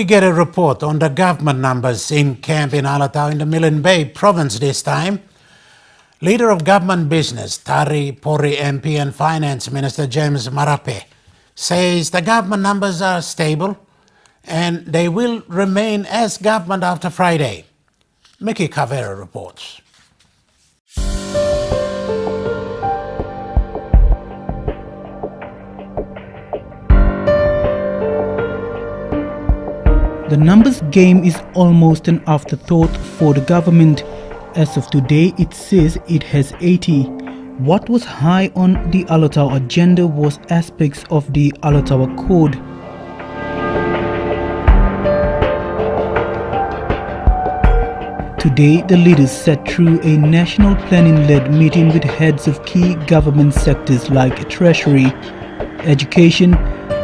we get a report on the government numbers in camp in Alotau in the Milne Bay province this time. Leader of Government Business, Tari Pori MP and Finance Minister James Marape says the government numbers are stable and they will remain as government after Friday. Mickey Cavera reports. The numbers game is almost an afterthought for the government. As of today, it says it has 80. What was high on the Alotau agenda was aspects of the Alotau Code. Today, the leaders sat through a national planning-led meeting with heads of key government sectors like Treasury, Education,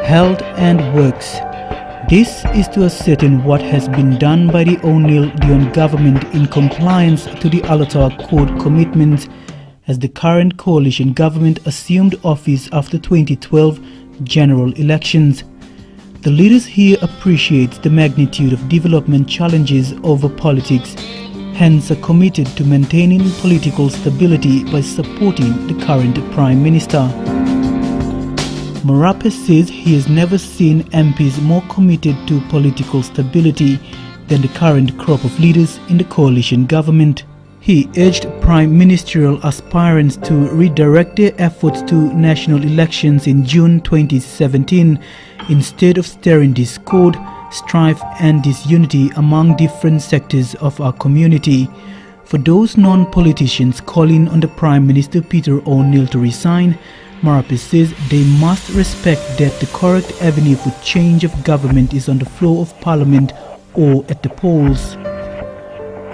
Health and Works. This is to ascertain what has been done by the O'Neill Dion government in compliance to the Alotau Code commitments as the current coalition government assumed office after 2012 general elections. The leaders here appreciate the magnitude of development challenges over politics, hence are committed to maintaining political stability by supporting the current Prime Minister. Marape says he has never seen MPs more committed to political stability than the current crop of leaders in the coalition government. He urged prime ministerial aspirants to redirect their efforts to national elections in June 2017 instead of stirring discord, strife and disunity among different sectors of our community. For those non-politicians calling on the Prime Minister Peter O'Neill to resign, Marape says they must respect that the correct avenue for change of government is on the floor of Parliament or at the polls.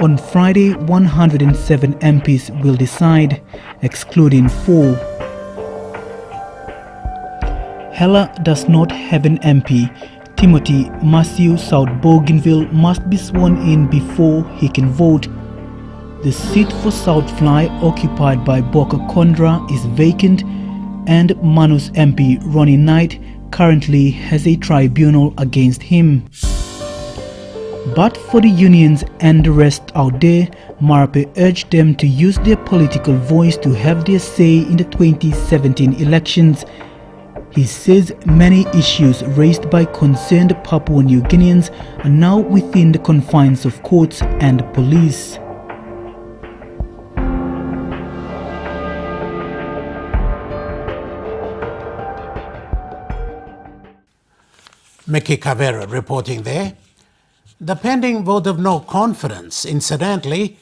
On Friday, 107 MPs will decide, excluding 4. Hella does not have an MP. Timothy Matthew South Bougainville must be sworn in before he can vote. The seat for South Fly occupied by Boka Kondra is vacant, and Manus MP Ronnie Knight currently has a tribunal against him. But for the unions and the rest out there, Marape urged them to use their political voice to have their say in the 2017 elections. He says many issues raised by concerned Papua New Guineans are now within the confines of courts and police. Mickey Cavera reporting there. The pending vote of no confidence, incidentally,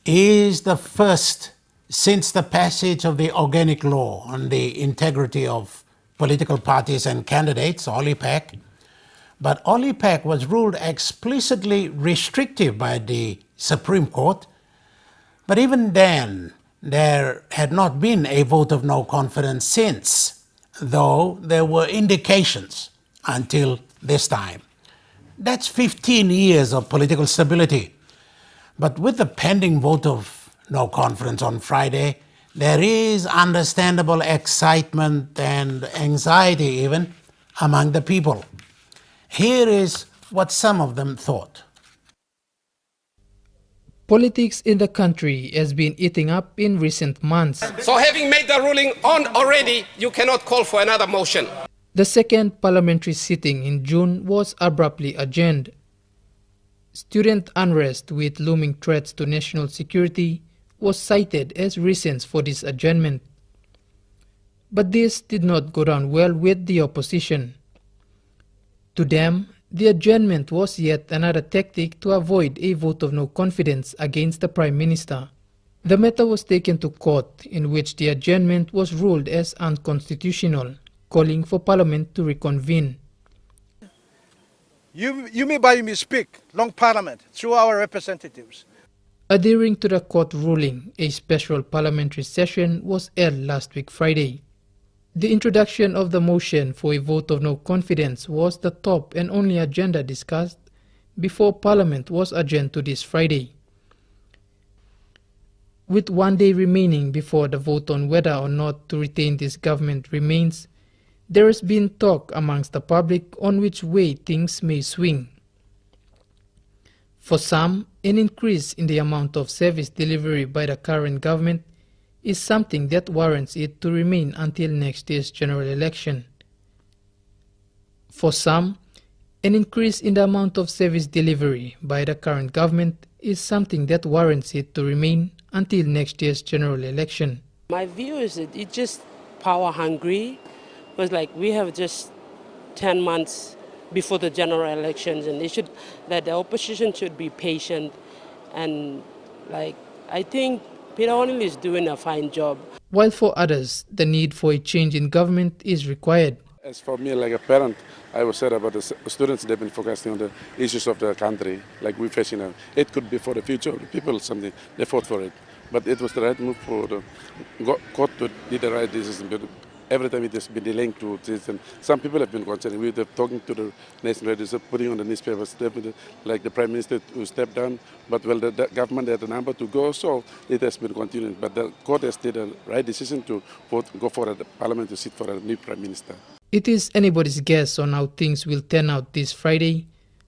is the first since the passage of the Organic Law on the integrity of political parties and candidates, OLIPAC. But OLIPAC was ruled explicitly restrictive by the Supreme Court. But even then, there had not been a vote of no confidence since, though there were indications until this time. That's 15 years of political stability. But with the pending vote of no confidence on Friday, there is understandable excitement and anxiety even among the people. Here is what some of them thought. Politics in the country has been eating up in recent months. So having made the ruling on already, you cannot call for another motion. The second parliamentary sitting in June was abruptly adjourned. Student unrest with looming threats to national security was cited as reasons for this adjournment. But this did not go down well with the opposition. To them, the adjournment was yet another tactic to avoid a vote of no confidence against the Prime Minister. The matter was taken to court, in which the adjournment was ruled as unconstitutional, calling for Parliament to reconvene. You may speak, long Parliament, through our representatives. Adhering to the court ruling, a special parliamentary session was held last week Friday. The introduction of the motion for a vote of no confidence was the top and only agenda discussed before Parliament was adjourned to this Friday. With 1 day remaining before the vote on whether or not to retain this government remains, there has been talk amongst the public on which way things may swing. For some, an increase in the amount of service delivery by the current government is something that warrants it to remain until next year's general election. For some, an increase in the amount of service delivery by the current government is something that warrants it to remain until next year's general election. My view is that it's just power hungry, because like we have just 10 months before the general elections, and the opposition should be patient, and like I think Peter O'Neill is doing a fine job. While for others, the need for a change in government is required. As for me, like a parent, I was sad about the students. They've been focusing on the issues of the country, like we're facing now. It could be for the future of the people, something they fought for it. But it was the right move for the court to do the right decision. But every time it has been delaying to this, and some people have been concerned. We were talking to the nation register, putting on the newspapers, like the Prime Minister to step down. But well, the government had a number to go, so it has been continuing. But the court has did the right decision to go for the Parliament to sit for a new Prime Minister. It is anybody's guess on how things will turn out this Friday,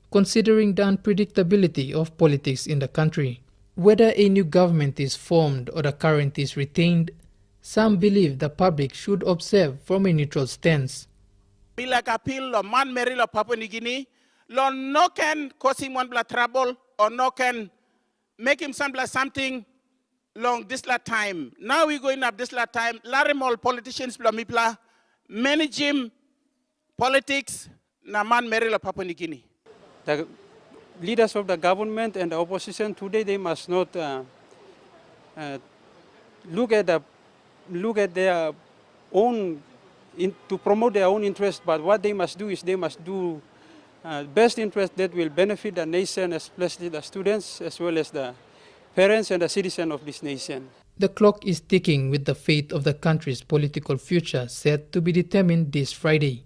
considering the unpredictability of politics in the country. Whether a new government is formed or the current is retained, some believe the public should observe from a neutral stance. Like appeal lo man meri lo Papua New Guinea, lo no can cause him one blood trouble or no can make him something long this la time. Now we going up this la time. Larimol politicians lo mipla manage him politics na man meri lo Papua New Guinea. The leaders of the government and the opposition today, they must not look at their own to promote their own interest, but what they must do is they must do best interest that will benefit the nation, especially the students as well as the parents and the citizens of this nation. The clock is ticking with the fate of the country's political future set to be determined this Friday.